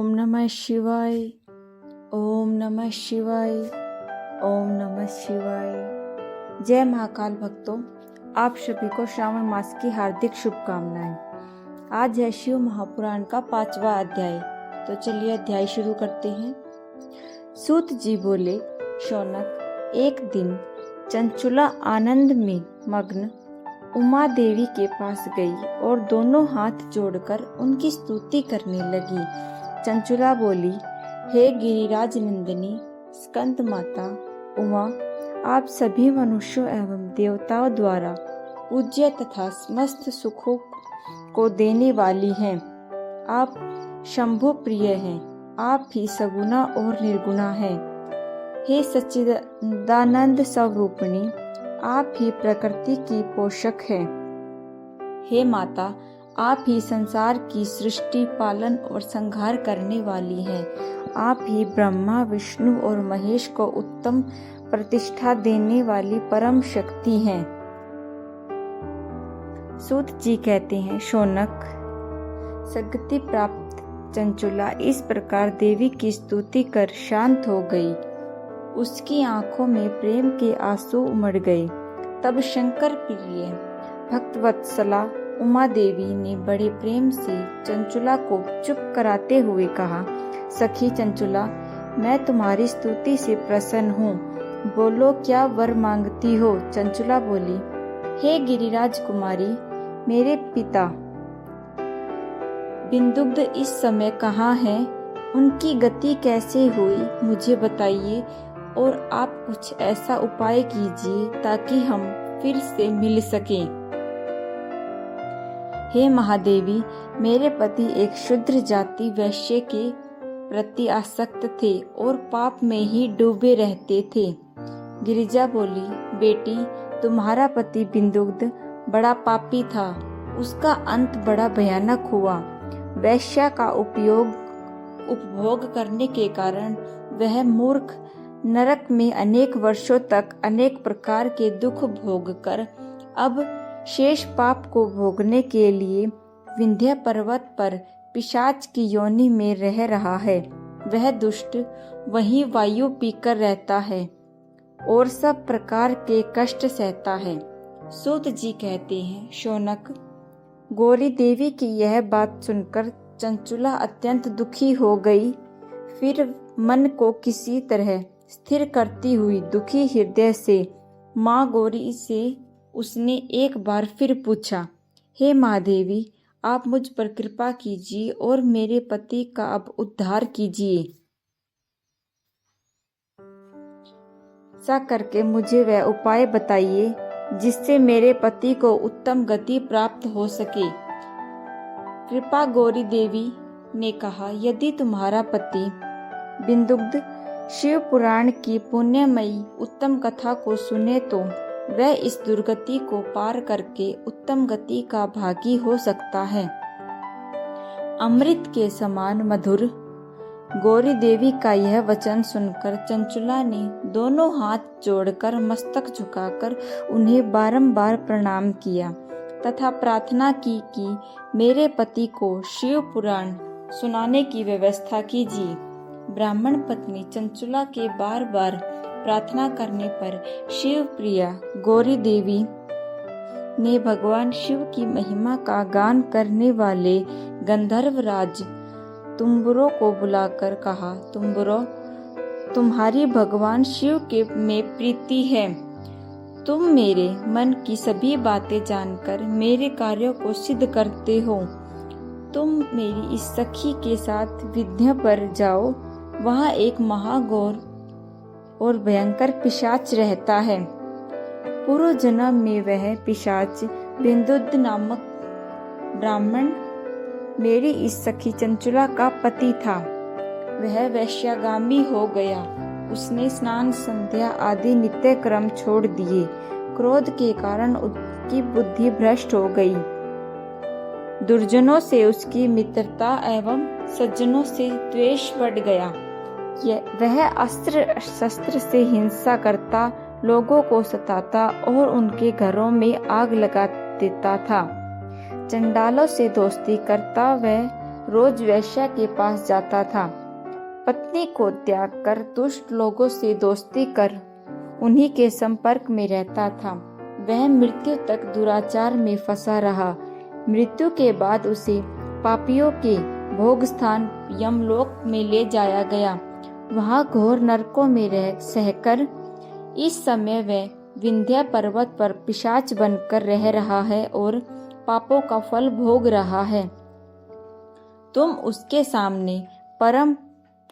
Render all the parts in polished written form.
नमः शिवाय। ओम नमः शिवाय। ओम नमः शिवाय। जय महाकाल भक्तों, आप सभी को श्रावण मास की हार्दिक शुभकामनाएं। आज है शिव महापुराण का 5वां अध्याय। तो चलिए अध्याय शुरू करते हैं। सूत जी बोले, शौनक, एक दिन चंचुला आनंद में मग्न उमा देवी के पास गई और दोनों हाथ जोड़कर उनकी स्तुति करने लगी। चंचुला बोली, हे गिरिराज नंदिनी स्कंद माता उमा, आप सभी मनुष्यों एवं देवताओं द्वारा पूज्य तथा समस्त सुखों को देने वाली हैं। आप शंभु प्रिय हैं, आप ही सगुना और निर्गुणा हैं। हे सच्चिदानंद स्वरूपिणी, आप ही प्रकृति की पोषक हैं। हे माता, आप ही संसार की सृष्टि, पालन और संहार करने वाली हैं। आप ही ब्रह्मा, विष्णु और महेश को उत्तम प्रतिष्ठा देने वाली परम शक्ति हैं। सूत जी कहते हैं, शौनक, सद्गति प्राप्त चंचुला इस प्रकार देवी की स्तुति कर शांत हो गई। उसकी आंखों में प्रेम के आंसू उमड़ गए। तब शंकर प्रिय भक्तवत्सला उमा देवी ने बड़े प्रेम से चंचुला को चुप कराते हुए कहा, सखी चंचुला, मैं तुम्हारी स्तुति से प्रसन्न हूँ। बोलो, क्या वर मांगती हो? चंचुला बोली, हे गिरिराज कुमारी, मेरे पिता बिंदुग्ध इस समय कहाँ हैं? उनकी गति कैसे हुई मुझे बताइए, और आप कुछ ऐसा उपाय कीजिए ताकि हम फिर से मिल सकें। हे महादेवी, मेरे पति एक शूद्र जाति वैश्य के प्रति आसक्त थे और पाप में ही डूबे रहते थे। गिरिजा बोली, बेटी, तुम्हारा पति बिंदुग्ध बड़ा पापी था। उसका अंत बड़ा भयानक हुआ। वैश्या का उपभोग करने के कारण वह मूर्ख नरक में अनेक वर्षों तक अनेक प्रकार के दुख भोगकर अब शेष पाप को भोगने के लिए विंध्य पर्वत पर पिशाच की योनि में रह रहा है। वह दुष्ट वहीं वायु पीकर रहता है और सब प्रकार के कष्ट सहता है। सूत जी कहते हैं, शौनक, गौरी देवी की यह बात सुनकर चंचुला अत्यंत दुखी हो गई। फिर मन को किसी तरह स्थिर करती हुई दुखी हृदय से माँ गौरी से उसने एक बार फिर पूछा, हे महादेवी, आप मुझ पर कृपा कीजिए और मेरे पति का अब उद्धार कीजिए। ऐसा करके मुझे वह उपाय बताइए जिससे मेरे पति को उत्तम गति प्राप्त हो सके। कृपा गौरी देवी ने कहा, यदि तुम्हारा पति बिंदुग्ध शिव पुराण की पुण्यमयी उत्तम कथा को सुने तो वह इस दुर्गति को पार करके उत्तम गति का भागी हो सकता है। अमृत के समान मधुर गौरी देवी का यह वचन सुनकर चंचुला ने दोनों हाथ जोड़कर मस्तक झुकाकर उन्हें बारंबार प्रणाम किया तथा प्रार्थना की कि मेरे पति को शिव पुराण सुनाने की व्यवस्था कीजिए। ब्राह्मण पत्नी चंचुला के बार बार प्रार्थना करने पर शिव प्रिया गौरी देवी ने भगवान शिव की महिमा का गान करने वाले गंधर्व राज तुम्बुरो को बुलाकर कहा, तुम्बुरो, तुम्हारी भगवान शिव के में प्रीति है। तुम मेरे मन की सभी बातें जानकर मेरे कार्यों को सिद्ध करते हो। तुम मेरी इस सखी के साथ विंध्य पर जाओ। वहाँ एक महाघोर और भयंकर पिशाच रहता है। पूर्व जन्म में वह पिशाच बिंदुद नामक ब्राह्मण मेरी इस सखी चंचुला का पति था। वह वैश्यागामी हो गया। उसने स्नान, संध्या आदि नित्य क्रम छोड़ दिए। क्रोध के कारण उसकी बुद्धि भ्रष्ट हो गई। दुर्जनों से उसकी मित्रता एवं सज्जनों से द्वेष बढ़ गया। वह अस्त्र शस्त्र से हिंसा करता, लोगों को सताता और उनके घरों में आग लगा देता था। चंडालों से दोस्ती करता वह रोज वैश्या के पास जाता था। पत्नी को त्याग कर दुष्ट लोगों से दोस्ती कर उन्हीं के संपर्क में रहता था। वह मृत्यु तक दुराचार में फंसा रहा। मृत्यु के बाद उसे पापियों के भोग स्थान यमलोक में ले जाया गया। वहां घोर नरकों में सहकर इस समय वह विंध्या पर्वत पर पिशाच बनकर रह रहा है और पापों का फल भोग रहा है। तुम उसके सामने परम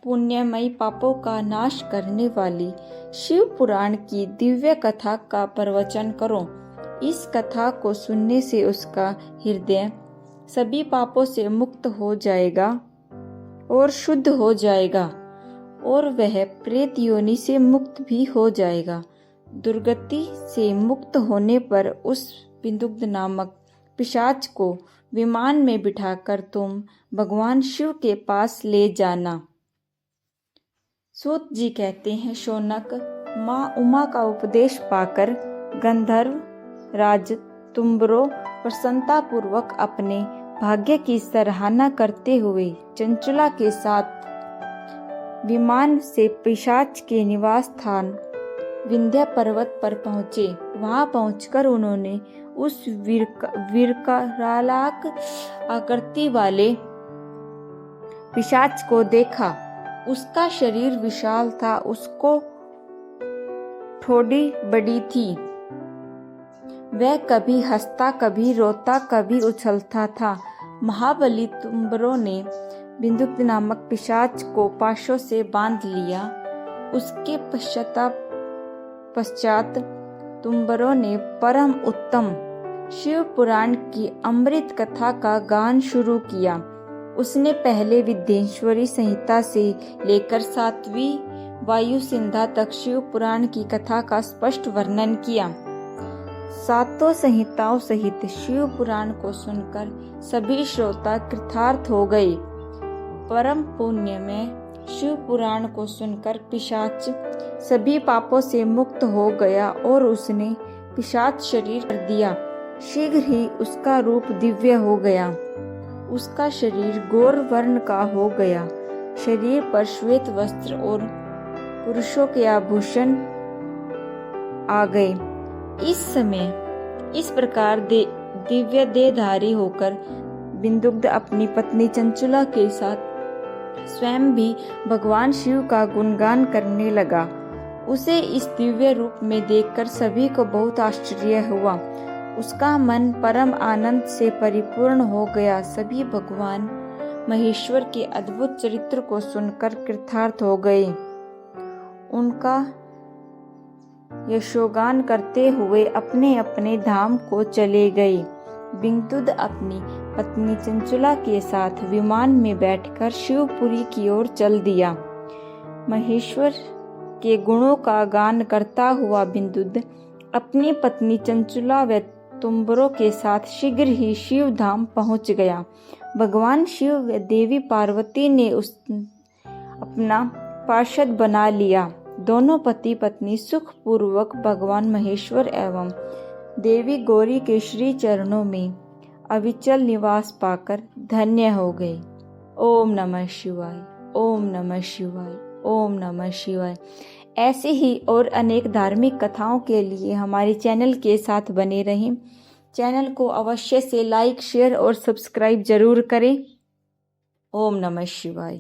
पुण्यमयी पापों का नाश करने वाली शिव पुराण की दिव्य कथा का प्रवचन करो। इस कथा को सुनने से उसका हृदय सभी पापों से मुक्त हो जाएगा और शुद्ध हो जाएगा और वह प्रेत योनि से मुक्त भी हो जाएगा। दुर्गति से मुक्त होने पर उस बिंदुग्ध नामक पिशाच को विमान में बिठाकर तुम भगवान शिव के पास ले जाना। सूत जी कहते हैं, शौनक, माँ उमा का उपदेश पाकर गंधर्व राज तुम्बरो प्रसन्नता पूर्वक अपने भाग्य की सराहना करते हुए चंचुला के साथ विमान से पिशाच के निवास स्थान विंध्या पर्वत पर पहुँचे। वहां पहुंचकर उन्होंने उस विकरालाक आकृति वाले पिशाच को देखा। उसका शरीर विशाल था, उसको ठोड़ी बड़ी थी। वह कभी हंसता, कभी रोता, कभी उछलता था। महाबली तुम्बरों ने बिंदुक नामक पिशाच को पाशों से बांध लिया। उसके पश्चात तुम्बरों ने परम उत्तम शिव पुराण की अमृत कथा का गान शुरू किया। उसने पहले विद्येश्वरी संहिता से लेकर 7वीं वायु सिंधा तक शिव पुराण की कथा का स्पष्ट वर्णन किया। सातों संहिताओं सहित शिव पुराण को सुनकर सभी श्रोता कृतार्थ हो गए। परम पुण्य में शिव पुराण को सुनकर पिशाच सभी पापों से मुक्त हो गया और उसने पिशाच शरीर कर दिया। शीघ्र ही उसका रूप दिव्य हो गया। उसका शरीर गौर वर्ण का हो गया। शरीर पर श्वेत वस्त्र और पुरुषों के आभूषण आ गए। इस समय इस प्रकार दिव्य देहधारी होकर बिंदुग्ध अपनी पत्नी चंचुला के साथ स्वयं भी भगवान शिव का गुणगान करने लगा। उसे इस दिव्य रूप में देखकर सभी को बहुत आश्चर्य हुआ। उसका मन परम आनंद से परिपूर्ण हो गया। सभी भगवान महेश्वर के अद्भुत चरित्र को सुनकर कृतार्थ हो गए। उनका यशोगान करते हुए अपने अपने धाम को चले गए। बिंदुद अपनी पत्नी चंचुला के साथ विमान में बैठकर शिवपुरी की ओर चल दिया। महेश्वर के गुणों का गान करता हुआ बिंदुद अपनी पत्नी चंचुला व तुम्बरों के साथ शीघ्र ही शिव धाम पहुंच गया। भगवान शिव व देवी पार्वती ने अपना पार्षद बना लिया। दोनों पति पत्नी सुख पूर्वक भगवान महेश्वर एवं देवी गौरी के श्री चरणों में अविचल निवास पाकर धन्य हो गए। ओम नमः शिवाय, ओम नमः शिवाय, ओम नमः शिवाय। ऐसे ही और अनेक धार्मिक कथाओं के लिए हमारे चैनल के साथ बने रहें। चैनल को अवश्य से लाइक, शेयर और सब्सक्राइब जरूर करें। ओम नमः शिवाय।